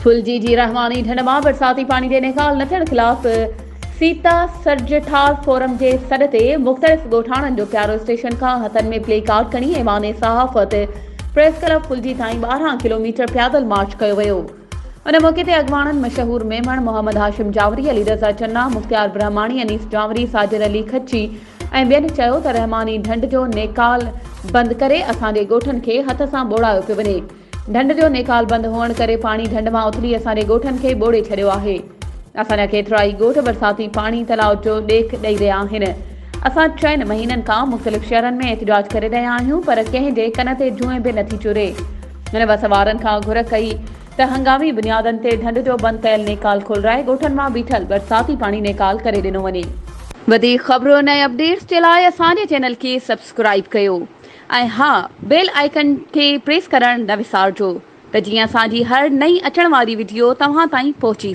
फुलजी जी रहमानी ढंढ मां बरसाती पानी जे निकाल न थियण ख़िलाफ़ सीता सरजठार फोरम जे सॾ ते मुख़्तलिफ़ ॻोठाणनि जो प्यारो स्टेशन खां हथनि में प्ले कार्ड खणी ऐवान सहाफ़त प्रेस क्लब फुलजी ताईं 12 किलोमीटर पैदल मार्च कयो वियो। उन मौक़े ते अॻवाणनि मशहूर मेमण मोहम्मद हाशिम जावरी, अली रज़ा चन्ना, मुख्तियार ब्रह्माणी, अनीस जावरी, साजिद अली खच्ची ऐं ॿियनि चयो त रहमानी ढंढ जो नेकाल बंदि करे असांजे ॻोठनि खे हथ सां ॿोड़ायो पियो वञे। ढंढ जो नेकाल बंदि हुअण करे पाणी ढंढ मां उथली असांजे ॻोठनि खे ॿोड़े छॾियो आहे। असांजा केतिरा ई ॻोठ बरसाती पाणी तलाउ जो ॾेख ॾेई रहिया आहिनि। असां 4 महीननि खां मुख़्तलिफ़ शहरनि में एहतिजाज करे रहिया आहियूं, पर कंहिं जे कन ते जूए बि नथी चुरे। हिन वसवारनि खां घुर कई त हंगामी बुनियादनि ते ढंढ जो बंदि कयल नेकाल खोलराए ॻोठनि मां बीठल बरसाती पाणी नेकाल करे ॾिनो वञे। वधीक ख़बरुनि ऐं अपडेट्स जे लाइ असांजे चैनल खे सब्सक्राइब कयो ऐं हा, बेल आइकन खे प्रेस करणु न विसारिजो त जीअं असांजी हर नई अचण वारी वीडियो तव्हां ताईं पहुची